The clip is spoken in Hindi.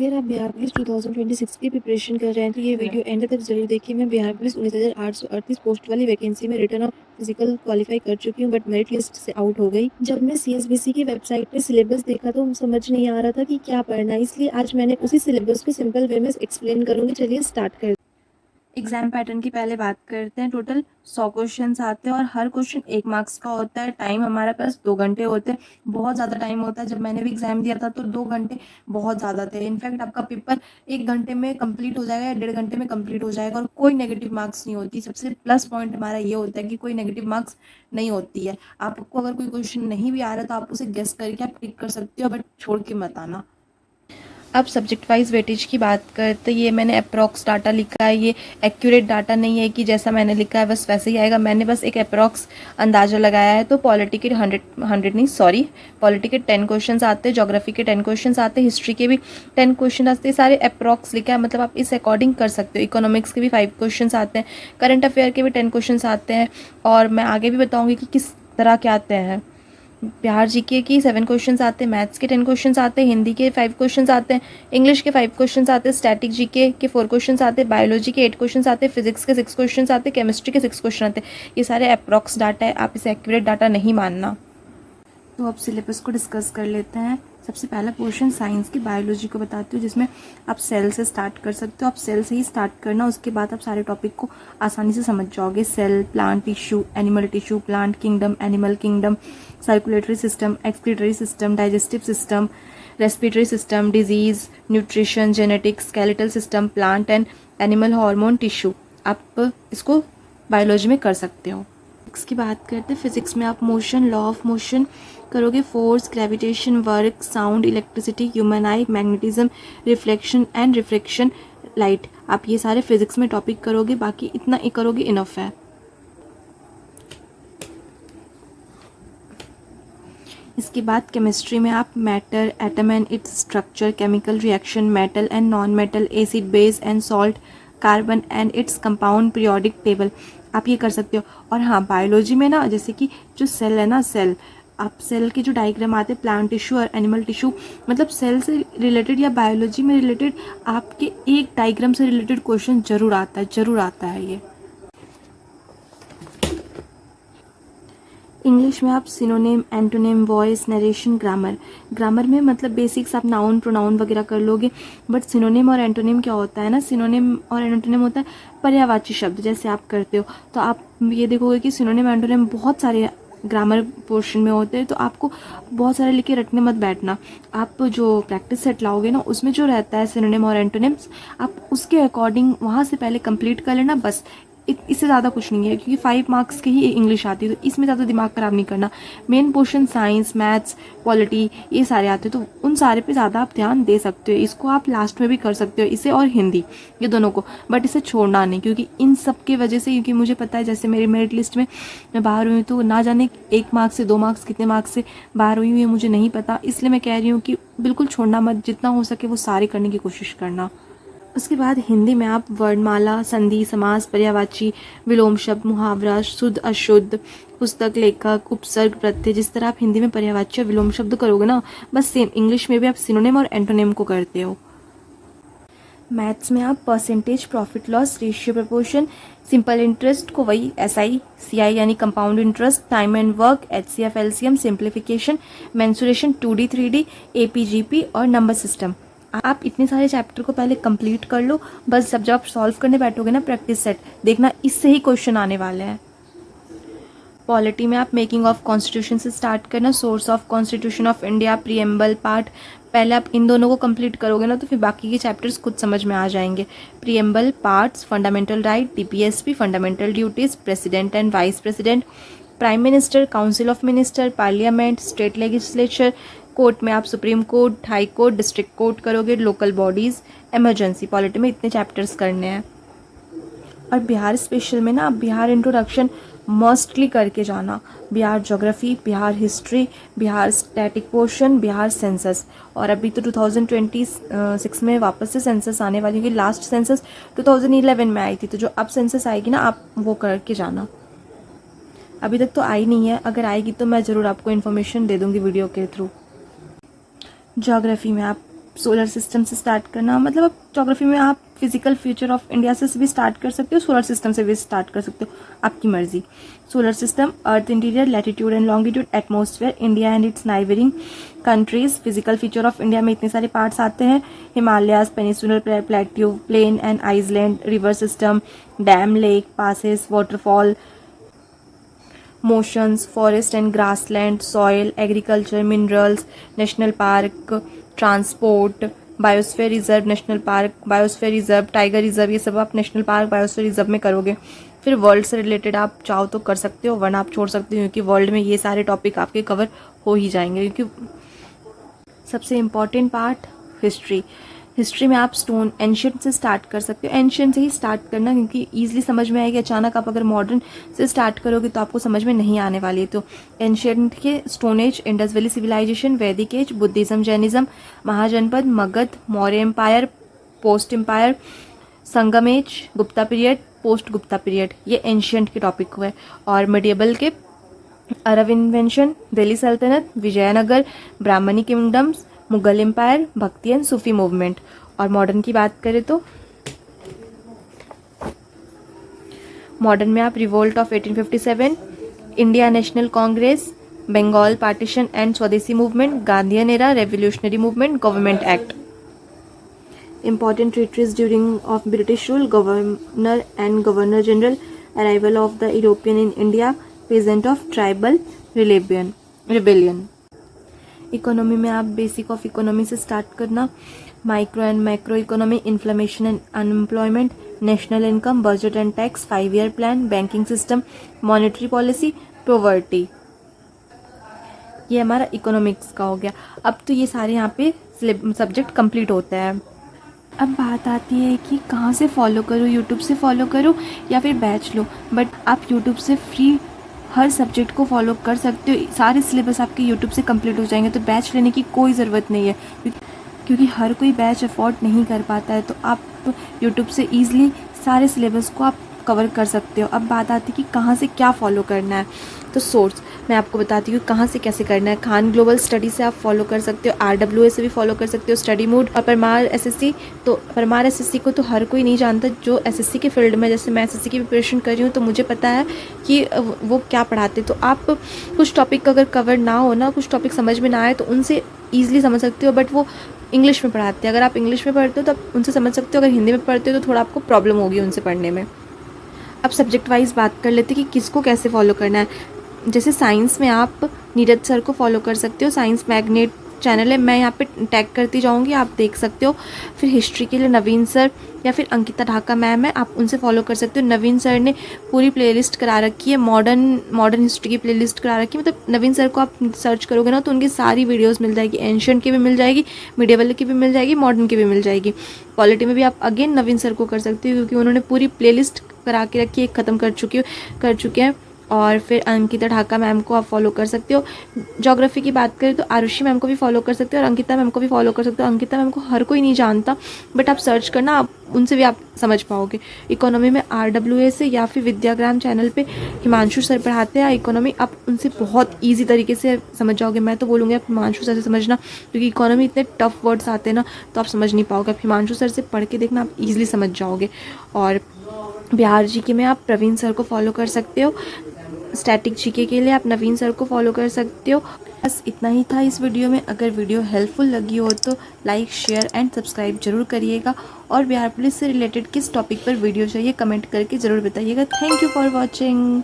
अगर आप बिहार पुलिस 2026 की प्रिपरेशन कर रहे हैं तो ये वीडियो एंड तक जरूर देखिए। मैं बिहार पुलिस 19,838 पोस्ट वाली वैकेंसी में रिटर्न ऑफ फिजिकल क्वालिफाई कर चुकी हूँ, बट मेरिट लिस्ट से आउट हो गई। जब मैं सीएसबीसी की वेबसाइट पे सिलेबस देखा तो समझ नहीं आ रहा था कि क्या पढ़ना है, इसलिए आज मैंने उसी सिलेबस को सिंपल वे में एक्सप्लेन करूंगी। चलिए स्टार्ट कर। एग्जाम पैटर्न की पहले बात करते हैं। टोटल 100 क्वेश्चंस आते हैं और हर क्वेश्चन 1 मार्क्स का होता है। टाइम हमारे पास 2 घंटे होते हैं। बहुत ज़्यादा टाइम होता है। जब मैंने भी एग्जाम दिया था तो 2 घंटे बहुत ज़्यादा थे। इनफैक्ट आपका पेपर 1 घंटे में कंप्लीट हो जाएगा या 1.5 घंटे में कंप्लीट हो जाएगा और कोई नेगेटिव मार्क्स नहीं होती। सबसे प्लस पॉइंट हमारा ये होता है कि कोई नेगेटिव मार्क्स नहीं होती है। आपको अगर कोई क्वेश्चन नहीं भी आ रहा तो आप उसे गेस करके आप टिक कर सकते हो, बट छोड़ के मत आना। अब सब्जेक्ट वाइज वेटेज की बात करते, ये मैंने अप्रॉक्स डाटा लिखा है। ये एक्यूरेट डाटा नहीं है कि जैसा मैंने लिखा है बस वैसे ही आएगा। मैंने बस एक अप्रॉक्स अंदाजा लगाया है। तो पॉलिटी के 10 क्वेश्चन आते हैं, ज्योग्राफी के 10 क्वेश्चन आते हैं, हिस्ट्री के भी 10 क्वेश्चन आते हैं। सारे अप्रॉक्स लिखा है, मतलब आप इस अकॉर्डिंग कर सकते हो। इकोनॉमिक्स के भी 5 क्वेश्चन आते हैं, करंट अफेयर के भी 10 क्वेश्चन आते हैं और मैं आगे भी बताऊँगी कि किस तरह के आते हैं। बिहार जीके की 7 क्वेश्चंस आते हैं, मैथ्स के 10 क्वेश्चंस आते हैं, हिंदी के 5 क्वेश्चंस आते हैं, इंग्लिश के 5 क्वेश्चंस आते हैं, स्टैटिक जीके के 4 क्वेश्चंस आते हैं, बायोलॉजी के 8 क्वेश्चंस आते हैं, फिजिक्स के 6 क्वेश्चंस आते हैं, केमिस्ट्री के 6 क्वेश्चन आते हैं। ये सारे अप्रॉक्स डाटा है, आप इसे एक्यूरेट डाटा नहीं मानना। तो अब सिलेबस को डिस्कस कर लेते हैं। सबसे पहला पोर्शन साइंस की बायोलॉजी को बताती हूँ, जिसमें आप सेल से स्टार्ट कर सकते हो। आप सेल से ही स्टार्ट करना, उसके बाद आप सारे टॉपिक को आसानी से समझ जाओगे। Cell, plant tissue, animal tissue, plant kingdom, animal kingdom, circulatory system, excretory system, digestive system, respiratory system, disease, nutrition, genetics, skeletal system, plant and animal hormone tissue. आप इसको बायोलॉजी में कर सकते हो। फिजिक्स की बात करते हैं। फिजिक्स में आप मोशन, लॉ ऑफ मोशन करोगे, force, gravitation, work, sound, electricity, human I, magnetism, reflection and refraction, light. आप ये सारे फिजिक्स में टॉपिक करोगे, बाकी इतना ही करोगे इनफ है। इसके बाद केमिस्ट्री में आप matter, atom and its structure, chemical reaction, metal and non metal, acid, base and salt, carbon and its compound, periodic table, आप ये कर सकते हो। और हाँ, बायोलॉजी में ना, जैसे कि जो सेल है ना, सेल, आप सेल के जो डायग्राम आते हैं, प्लांट टिश्यू और एनिमल टिश्यू, मतलब सेल से रिलेटेड या बायोलॉजी में रिलेटेड आपके एक डायग्राम से रिलेटेड क्वेश्चन जरूर आता है ये। इंग्लिश में आप synonym, antonym, voice, narration, grammar में मतलब बेसिक्स आप नाउन, प्रोनाउन वगैरह कर लोगे। बट सिनोनिम और एंटोनिम क्या होता है ना, सिनोनिम और एंटोनिम होता है पर्यायवाची शब्द, जैसे आप करते हो तो आप ये देखोगे कि सिनोनिम, एंटोनिम बहुत सारे ग्रामर पोर्शन में होते हैं। तो आपको बहुत सारे लिखे रटने मत बैठना। आप जो प्रैक्टिस सेट लाओगे ना, उसमें जो रहता है सिनोनिम और एंटोनिम्स, आप उसके अकॉर्डिंग वहाँ से पहले कंप्लीट कर लेना बस। इससे ज़्यादा कुछ नहीं है, क्योंकि 5 मार्क्स की ही इंग्लिश आती है, तो इसमें ज़्यादा दिमाग ख़राब नहीं करना। Main portion science, maths, polity, ये सारे आते हैं, तो उन सारे पे ज़्यादा आप ध्यान दे सकते हो। इसको आप लास्ट में भी कर सकते हो, इसे और हिंदी, ये दोनों को, बट इसे छोड़ना नहीं, क्योंकि इन सब की वजह से, क्योंकि मुझे पता है जैसे मेरी मेरिट लिस्ट में मैं बाहर हुई हूँ, तो ना जाने 1 मार्क्स से 2 मार्क्स कितने मार्क्स से बाहर हुई हूँ ये मुझे नहीं पता। इसलिए मैं कह रही हूँ कि बिल्कुल छोड़ना मत, जितना हो सके वो सारे करने की कोशिश करना। उसके बाद हिंदी में आप वर्णमाला, संधि, समास, पर्यायवाची, विलोम शब्द, मुहावरा, शुद्ध अशुद्ध, पुस्तक, लेखक, उपसर्ग, प्रत्यय, जिस तरह आप हिंदी में पर्यायवाची और विलोम शब्द करोगे ना, बस सेम इंग्लिश में भी आप सिनोनिम और एंटोनिम को करते हो। मैथ्स में आप percentage, profit loss, ratio, proportion, simple interest को वही SI, CI यानी compound interest, time and work, HCF, LCM, simplification, mensuration, 2D 3D, APGP और नंबर सिस्टम। आप इतने सारे चैप्टर को पहले कंप्लीट कर लो बस। जब आप सॉल्व करने बैठोगे ना प्रैक्टिस सेट, देखना इससे ही क्वेश्चन आने वाले हैं। पॉलिटी में आप मेकिंग ऑफ कॉन्स्टिट्यूशन से स्टार्ट करना, source of constitution of India, preamble part. पहले आप इन दोनों को कंप्लीट करोगे ना, तो फिर बाकी के चैप्टर्स खुद समझ में आ जाएंगे। Preamble parts, fundamental right, DPSP, fundamental duties, president and vice president, prime minister, council of minister, parliament, state legislature. Court में आप supreme court, high court, district court करोगे, लोकल बॉडीज़, इमरजेंसी। पॉलिटी में इतने चैप्टर्स करने हैं। और बिहार स्पेशल में ना आप बिहार इंट्रोडक्शन मस्टली करके जाना। Bihar geography, Bihar history, Bihar static portion, Bihar census. और अभी तो 2026 में वापस से सेंसस आने वाली है। लास्ट सेंसस 2011 में आई थी, तो जो अब सेंसस आएगी ना, आप वो करके जाना। अभी तक तो आई नहीं है, अगर आएगी तो मैं ज़रूर आपको इन्फॉर्मेशन दे दूँगी वीडियो के थ्रू। ज्योग्राफी में आप सोलर सिस्टम से स्टार्ट करना, मतलब अब ज्योग्राफी में आप फिजिकल फीचर ऑफ इंडिया से भी स्टार्ट कर सकते हो, सोलर सिस्टम से भी स्टार्ट कर सकते हो, आपकी मर्जी। Solar system, earth interior, latitude and longitude, atmosphere, India and its neighbouring countries. Physical feature of India में इतने सारे पार्ट्स आते हैं, Himalayas, peninsular plateau, plain and island, river system, dam, lake, passes, waterfall, motions, forest and grassland, soil, agriculture, minerals, national park, transport, biosphere reserve, national park, biosphere reserve, tiger reserve, ये सब आप नेशनल पार्क, बायोस्फीयर रिजर्व में करोगे। फिर वर्ल्ड से रिलेटेड आप चाहो तो कर सकते हो, वरना आप छोड़ सकते हो, क्योंकि वर्ल्ड में ये सारे टॉपिक आपके कवर हो ही जाएंगे। क्योंकि सबसे इम्पॉर्टेंट पार्ट हिस्ट्री। हिस्ट्री में आप स्टोन एंशियंट से स्टार्ट कर सकते हो, एंशियंट से ही स्टार्ट करना, क्योंकि ईजिली समझ में आएगी। अचानक आप अगर मॉडर्न से स्टार्ट करोगे तो आपको समझ में नहीं आने वाली है। तो एंशियंट के stone age, Indus valley civilisation, Vedic age, Buddhism, Jainism, Mahajanapada, Magadh, Maurya empire, post empire, Sangam age, Gupta period, post Gupta period, ये एंशियंट के टॉपिक हुए। और मिडिएबल के Arab invention, Delhi Sultanate, Vijayanagar, Brahmani kingdoms, Mughal empire, Bhakti and Sufi movement. और मॉडर्न की बात करें तो मॉडर्न में आप revolt of 1857, India national congress, Bengal partition and Swadeshi movement, Gandhian era, revolutionary movement, government act. Important treaties during of British rule, governor and governor general, arrival of the European in India, peasant of tribal rebellion। Economy में आप बेसिक ऑफ इकोनॉमी से स्टार्ट करना, micro and macro economy, inflammation and unemployment, national income, budget and tax, 5 year plan, banking system, monetary policy, poverty. ये हमारा इकोनॉमिक्स का हो गया। अब तो ये सारे यहाँ पे सब्जेक्ट कंप्लीट होता है। अब बात आती है कि कहाँ से फॉलो करूँ, यूट्यूब से फॉलो करूँ या फिर बैच लो। बट आप यूट्यूब से फ्री हर सब्जेक्ट को फॉलो कर सकते हो, सारे सिलेबस आपके यूट्यूब से कंप्लीट हो जाएंगे। तो बैच लेने की कोई ज़रूरत नहीं है, क्योंकि हर कोई बैच अफोर्ड नहीं कर पाता है। तो आप यूट्यूब से ईजिली सारे सिलेबस को आप कवर कर सकते हो। अब बात आती है कि कहाँ से क्या फॉलो करना है। तो सोर्स मैं आपको बताती हूँ कहाँ से कैसे करना है। खान ग्लोबल स्टडी से आप फॉलो कर सकते हो, RWA से भी फॉलो कर सकते हो, स्टडी मूड, और परमार SSC। तो परमार SSC को तो हर कोई नहीं जानता जो SSC के फील्ड में, जैसे मैं SSC की प्रिपरेशन कर रही हूँ तो मुझे पता है कि वो क्या पढ़ाते। तो आप कुछ टॉपिक अगर कवर ना हो ना, कुछ टॉपिक समझ में ना आए तो उनसे ईजिली समझ सकते हो। बट वो इंग्लिश में पढ़ाते हैं, अगर आप इंग्लिश में पढ़ते हो तो आप उनसे समझ सकते हो। अगर हिंदी में पढ़ते हो तो थोड़ा आपको प्रॉब्लम होगी उनसे पढ़ने में। अब सब्जेक्ट वाइज बात कर लेते हैं कि किसको कैसे फॉलो करना है। जैसे साइंस में आप नीरज सर को फॉलो कर सकते हो, साइंस मैग्नेट चैनल है, मैं यहाँ पे टैग करती जाऊँगी, आप देख सकते हो। फिर हिस्ट्री के लिए नवीन सर या फिर अंकिता ढाका मैम है, आप उनसे फॉलो कर सकते हो। नवीन सर ने पूरी प्लेलिस्ट करा रखी है, मॉडर्न हिस्ट्री की प्लेलिस्ट करा रखी है। मतलब नवीन सर को आप सर्च करोगे ना तो उनकी सारी वीडियोस मिल जाएगी, एंशियंट की भी मिल जाएगी, मिडिएवल की भी मिल जाएगी, मॉडर्न की भी मिल जाएगी। पॉलिटी में भी आप अगेन नवीन सर को कर सकते हो, क्योंकि उन्होंने पूरी प्लेलिस्ट करा के रखी है, ख़त्म कर चुके हैं। और फिर अंकिता ढाका मैम को आप फॉलो कर सकते हो। ज्योग्राफी की बात करें तो आरुषि मैम को भी फॉलो कर सकते हो और अंकिता मैम को भी फॉलो कर सकते हो। अंकिता मैम को हर कोई नहीं जानता, बट आप सर्च करना, आप उनसे भी आप समझ पाओगे। इकोनॉमी में RWA से या फिर विद्याग्राम चैनल पे हिमांशु सर पढ़ाते हैं इकोनॉमी, आप उनसे बहुत ईजी तरीके से समझ जाओगे। मैं तो बोलूँगी आप हिमांशु सर से समझना, क्योंकि इकोनॉमी इतने टफ वर्ड्स आते हैं ना तो आप समझ नहीं पाओगे। आप हिमांशु सर से पढ़ के देखना, आप ईजिली समझ जाओगे। और बिहार जीके में आप प्रवीण सर को फॉलो कर सकते हो। स्टैटिक जीके के लिए आप नवीन सर को फॉलो कर सकते हो। बस इतना ही था इस वीडियो में। अगर वीडियो हेल्पफुल लगी हो तो लाइक, शेयर एंड सब्सक्राइब जरूर करिएगा। और बिहार पुलिस से रिलेटेड किस टॉपिक पर वीडियो चाहिए कमेंट करके ज़रूर बताइएगा। Thank you for watching.